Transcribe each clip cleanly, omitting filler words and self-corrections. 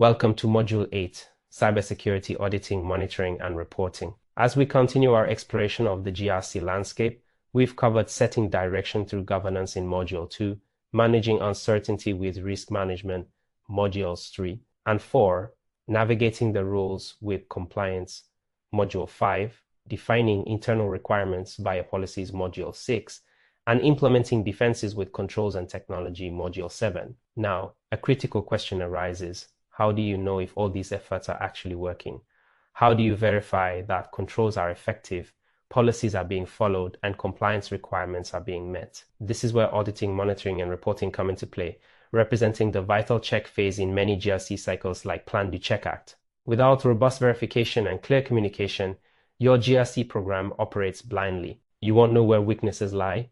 Welcome to Module 8, Cybersecurity Auditing, Monitoring and Reporting. As we continue our exploration of the GRC landscape, we've covered setting direction through governance in Module 2, managing uncertainty with risk management, Modules 3, and 4, navigating the rules with compliance, Module 5, defining internal requirements via policies, Module 6, and implementing defenses with controls and technology, Module 7. Now, a critical question arises. How do you know if all these efforts are actually working? How do you verify that controls are effective, policies are being followed, and compliance requirements are being met? This is where auditing, monitoring, and reporting come into play, representing the vital check phase in many GRC cycles like Plan, Do, Check, Act. Without robust verification and clear communication, your GRC program operates blindly. You won't know where weaknesses lie,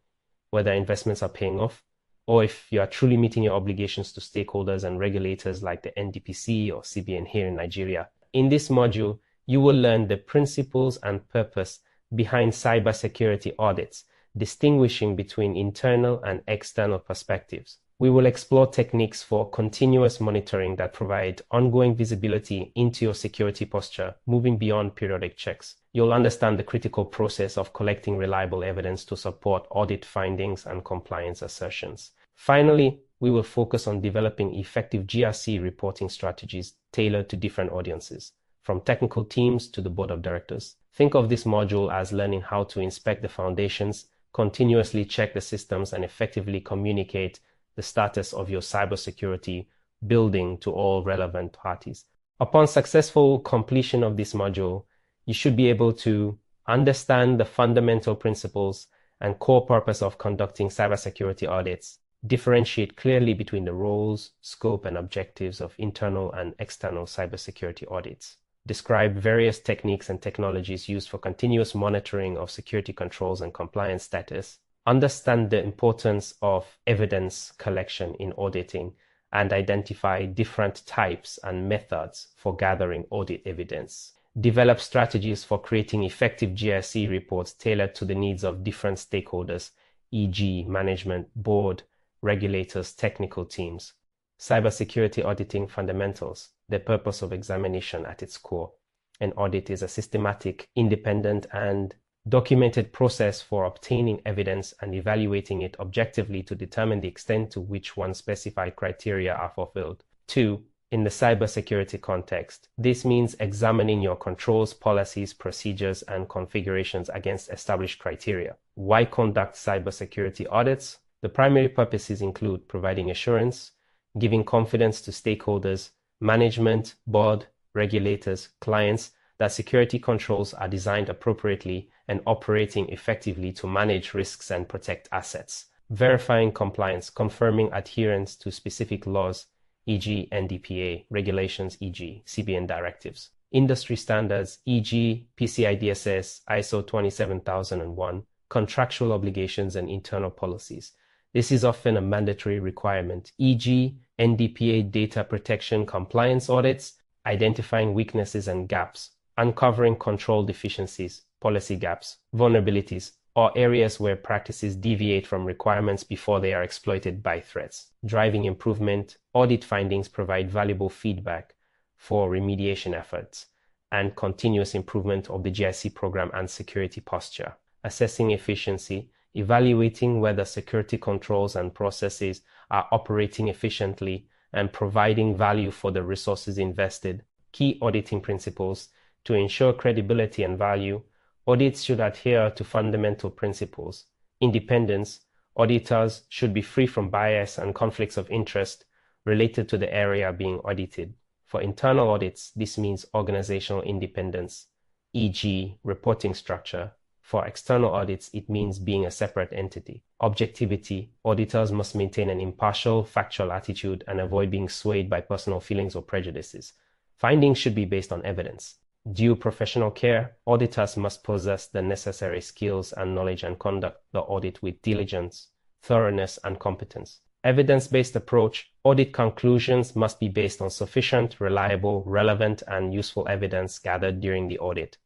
whether investments are paying off, or if you are truly meeting your obligations to stakeholders and regulators like the NDPC or CBN here in Nigeria. In this module, you will learn the principles and purpose behind cybersecurity audits, distinguishing between internal and external perspectives. We will explore techniques for continuous monitoring that provide ongoing visibility into your security posture, moving beyond periodic checks. You'll understand the critical process of collecting reliable evidence to support audit findings and compliance assertions. Finally, we will focus on developing effective GRC reporting strategies tailored to different audiences, from technical teams to the board of directors. Think of this module as learning how to inspect the foundations, continuously check the systems, and effectively communicate the status of your cybersecurity building to all relevant parties. Upon successful completion of this module, you should be able to understand the fundamental principles and core purpose of conducting cybersecurity audits, differentiate clearly between the roles, scope, and objectives of internal and external cybersecurity audits, describe various techniques and technologies used for continuous monitoring of security controls and compliance status, understand the importance of evidence collection in auditing, and identify different types and methods for gathering audit evidence. Develop strategies for creating effective GRC reports tailored to the needs of different stakeholders, e.g., management, board, regulators, technical teams. Cybersecurity auditing fundamentals, the purpose of examination at its core. An audit is a systematic, independent, and documented process for obtaining evidence and evaluating it objectively to determine the extent to which one's specified criteria are fulfilled. 2. In the cybersecurity context, this means examining your controls, policies, procedures, and configurations against established criteria. Why conduct cybersecurity audits? The primary purposes include providing assurance, giving confidence to stakeholders, management, board, regulators, clients that security controls are designed appropriately and operating effectively to manage risks and protect assets. Verifying compliance, confirming adherence to specific laws, e.g. NDPA, regulations, e.g. CBN directives. Industry standards, e.g. PCI DSS, ISO 27001, contractual obligations, and internal policies. This is often a mandatory requirement, e.g. NDPA data protection compliance audits, identifying weaknesses and gaps, uncovering control deficiencies, policy gaps, vulnerabilities, or areas where practices deviate from requirements before they are exploited by threats. Driving improvement, audit findings provide valuable feedback for remediation efforts and continuous improvement of the GRC program and security posture. Assessing efficiency, evaluating whether security controls and processes are operating efficiently and providing value for the resources invested. Key auditing principles. To ensure credibility and value, audits should adhere to fundamental principles. Independence. Auditors should be free from bias and conflicts of interest related to the area being audited. For internal audits, this means organizational independence, e.g., reporting structure. For external audits, it means being a separate entity. Objectivity. Auditors must maintain an impartial, factual attitude and avoid being swayed by personal feelings or prejudices. Findings should be based on evidence. Due professional care. Auditors must possess the necessary skills and knowledge and conduct the audit with diligence, thoroughness, and competence. Evidence-based approach. Audit conclusions must be based on sufficient, reliable, relevant, and useful evidence gathered during the audit.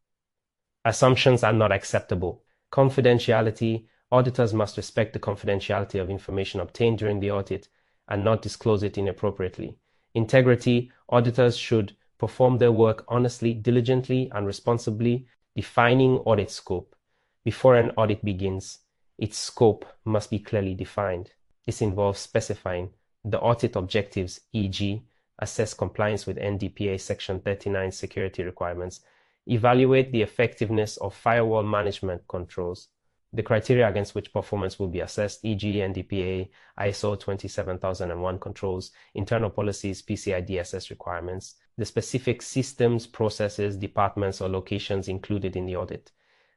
Assumptions are not acceptable. Confidentiality. Auditors must respect the confidentiality of information obtained during the audit and not disclose it inappropriately. Integrity: auditors should perform their work honestly, diligently, and responsibly. Defining audit scope. Before an audit begins, its scope must be clearly defined. This involves specifying the audit objectives, e.g., assess compliance with NDPA Section 39 security requirements, evaluate the effectiveness of firewall management controls, the criteria against which performance will be assessed, e.g., NDPA, ISO 27001 controls, internal policies, PCI DSS requirements, the specific systems, processes, departments, or locations included in the audit,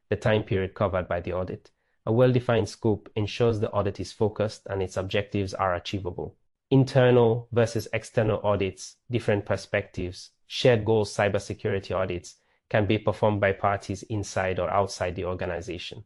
the time period covered by the audit. A well-defined scope ensures the audit is focused and its objectives are achievable. Internal versus external audits, different perspectives. Shared goals cybersecurity audits can be performed by parties inside or outside the organization.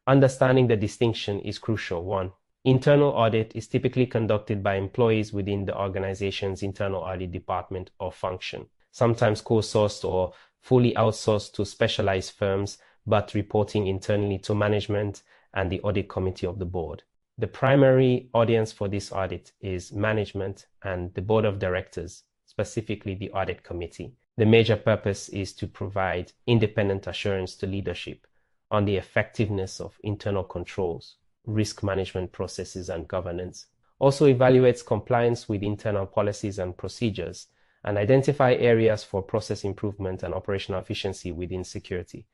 Understanding the distinction is crucial. 1. Internal audit is typically conducted by employees within the organization's internal audit department or function, sometimes co-sourced or fully outsourced to specialized firms, but reporting internally to management and the audit committee of the board. The primary audience for this audit is management and the board of directors, specifically the audit committee. The major purpose is to provide independent assurance to leadership on the effectiveness of internal controls, risk management processes, and governance. Also evaluates compliance with internal policies and procedures and identify areas for process improvement and operational efficiency within security.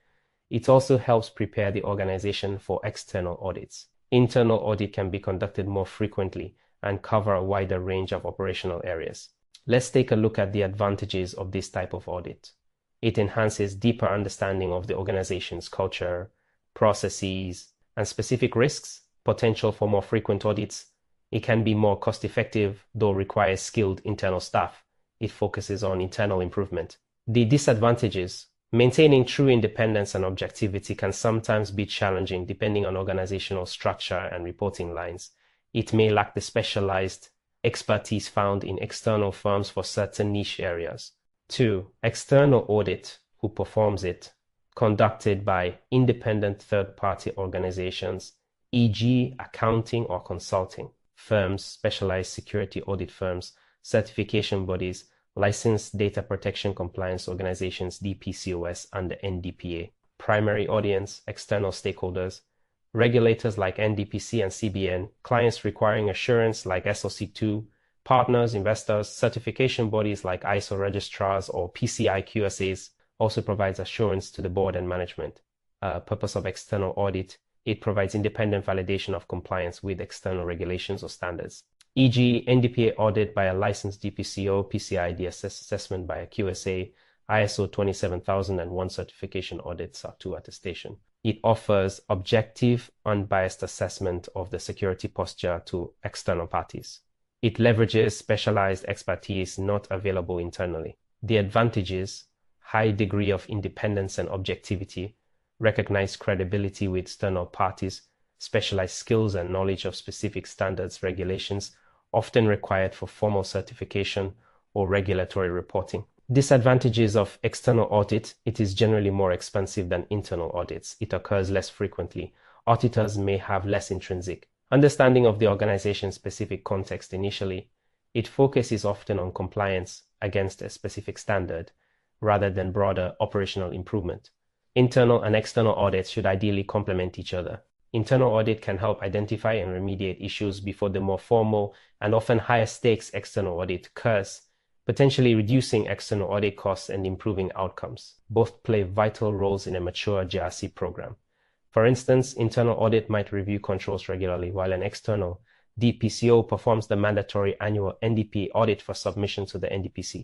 It also helps prepare the organization for external audits. Internal audit can be conducted more frequently and cover a wider range of operational areas. Let's take a look at the advantages of this type of audit. It enhances deeper understanding of the organization's culture, processes, and specific risks, potential for more frequent audits. It can be more cost-effective, though requires skilled internal staff. It focuses on internal improvement. The disadvantages: maintaining true independence and objectivity can sometimes be challenging depending on organizational structure and reporting lines. It may lack the specialized expertise found in external firms for certain niche areas. 2. External audit. Who performs it? Conducted by independent third-party organizations, e.g., accounting or consulting firms, specialized security audit firms, certification bodies, licensed data protection compliance organizations, DPCOS, and the NDPA. Primary audience: external stakeholders, regulators like NDPC and CBN, clients requiring assurance like SOC2, partners, investors, certification bodies like ISO registrars or PCI QSAs. Also provides assurance to the board and management. Purpose of external audit: it provides independent validation of compliance with external regulations or standards, e.g., NDPA audit by a licensed DPCO, PCI DSS assessment by a QSA, ISO 27001 certification audits up to attestation. It offers objective, unbiased assessment of the security posture to external parties. It leverages specialized expertise not available internally. The advantages: high degree of independence and objectivity, recognized credibility with external parties, specialized skills and knowledge of specific standards, regulations, often required for formal certification or regulatory reporting. Disadvantages of external audit: it is generally more expensive than internal audits. It occurs less frequently. Auditors may have less intrinsic understanding of the organization's specific context initially. It focuses often on compliance against a specific standard rather than broader operational improvement. Internal and external audits should ideally complement each other. Internal audit can help identify and remediate issues before the more formal and often higher stakes external audit occurs, potentially reducing external audit costs and improving outcomes. Both play vital roles in a mature GRC program. For instance, internal audit might review controls regularly, while an external DPCO performs the mandatory annual NDPA audit for submission to the NDPC.